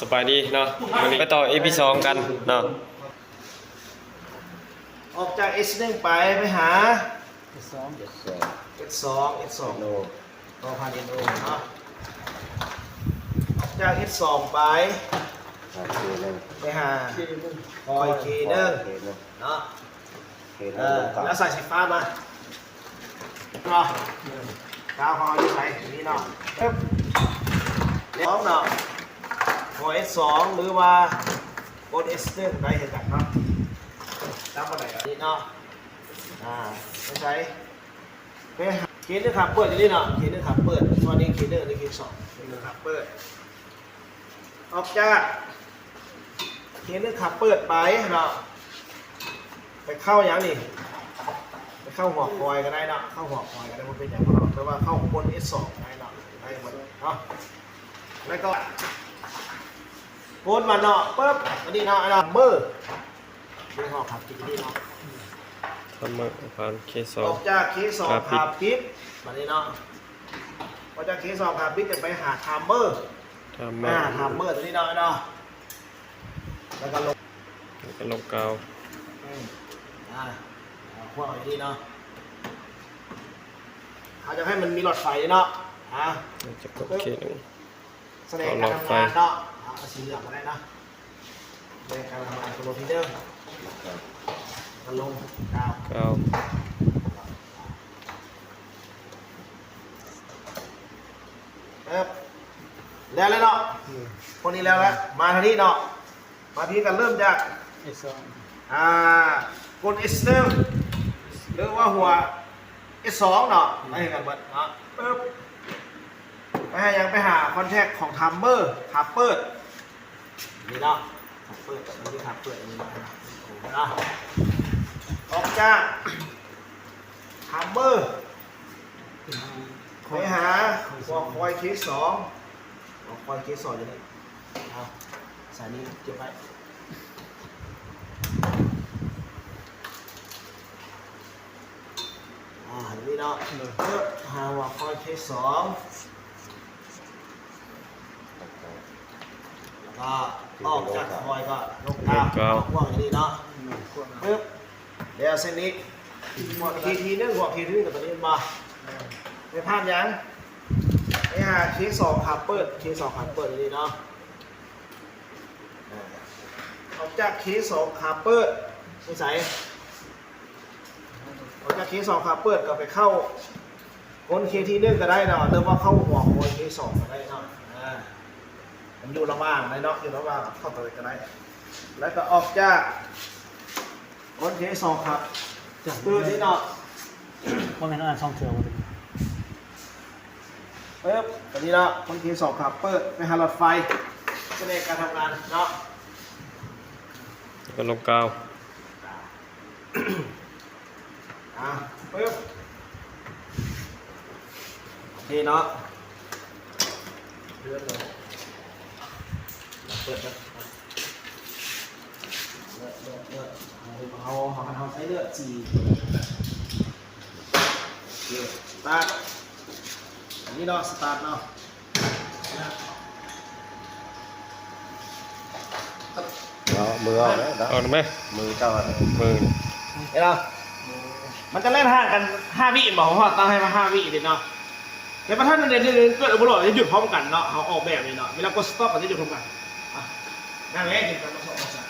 สบายดีเนาะวันนี้ไปต่อ EP2 กันเนาะออกจาก S1 ไปหา S2 S2 ต่อพัน NO เนาะออกจาก S2 ไปหาคอย K1 เนาะแล้วใส่สีฟ้ามาเนาะกาวของเราอยู่ไหนนี่เนาะปึ๊บสองเนาะคอย S2 หรือว่าบน S1 ได้เห็นกันเนาะจำมาไหนนี่เนาะไม่ใช่เคสนึงขับเปิดอย่างนี้เนาะเคสนึงขับเปิดตอนนี้เคสนึงอันนี้เคสสองเคสนึงขับเปิดออกจากเคสนึงขับเปิดไปเนาะไปเข้าอย่างนี้ไปเข้าหัวคอยก็ได้เนาะเข้าหัวคอยก็ได้มันเป็นอย่างนั้นแต่ว่าเข้าบน S2 ได้เนาะได้หมดเนาะแล้วก็โกนมาเนาะปึ๊บอันนี้เนาะไอ้เนาะเบอร์เรื่องของขับจิกนี่เนาะทำมาผ่าน K2 ออกจากเคสองขับปิดแบบนี้เนาะออกจากเคสองขับปิดจะไปหาไทม์เมอร์ทำมา ไทม์เมอร์ตัวนี้เนาะเนาะแล้วก็ลง กาว พวกอย่างนี้เนาะเขาจะให้มันมีหลอดไฟเนาะจะกดK1แสดงการทำงานเนาะเอาสีเหลืองมาได้นะแสดงการทำงานของโรทีเดอร์กันลงกาวแล้วเลยเนาะคนนี้แล้วมาทีนี้เนาะมาทีกันเริ่มจาก S2 กด S1 หรือว่าหัว S2 เนาะไม่เห็นกันหมดเนาะปึ๊บไปหายังไปหาคอนแทคของทัมเมอร์ทับเปิดนี่เนาะทับเปิดกับอันนี้ทับเปิดอันนี้เนาะออกจากทัมเมอร์ไปหาหัวคอยเคสสองหัวคอยเคสสองอยู่นี่เอาสายนี้เก็บไว้อย่างนี้เนาะเพื่อหาหัวคอยเคสสองแล้วก็ออกจากคอยก็ลงกาวหัวอย่างนี้เนาะปึ๊บเดี๋ยวเส้นนี้หัวทีนึงหัวทีนึงกับตัวนี้มาไม่พลาดยังไปหาเคสสองขับเปิดเคสสองขับเปิดอย่างนี้เนาะออกจากเคสสองขับเปิดไม่ใส่ออกจากเคสสองขับเปิดก็ไปเข้าก้นเคทีนึงก็ได้เนาะหรือว่าเข้าหัวโคนเคสสองก็ได้เนาะมันอยู่ระหว่างเลยเนาะอยู่ระหว่างเข้าไปก็ได้แล้วก็ออกจากก้นเคสสองครับตัวนี้เนาะว่าแม่นอ่านช่องเถื่อนมาเป็นปึ๊บตัวนี้เนาะก้นเคสสองครับเปิดไปหาหลอดไฟแสดงการทำงานเนาะก็ลงกาวปึ๊บโอเคเนาะเลื่อนเลยเปิดนะเอาใช้เลือดจีสตาร์ทอันนี้เนาะสตาร์ทเนาะมือเอาเลย เอาไหม มือเจ้า มือ เห็นไหมมันจะเล่นห่างกัน5 วิบอกว่าตั้งให้มา5 วิเด็ดเนาะแต่ประธานเด่นเกิดอุบัติเหตุจะหยุดพร้อมกันเนาะเขาออกแบบเลยเนาะเวลากดสต็อปมันจะหยุดพร้อมกันนั่นแหละหยุดกันมา2 3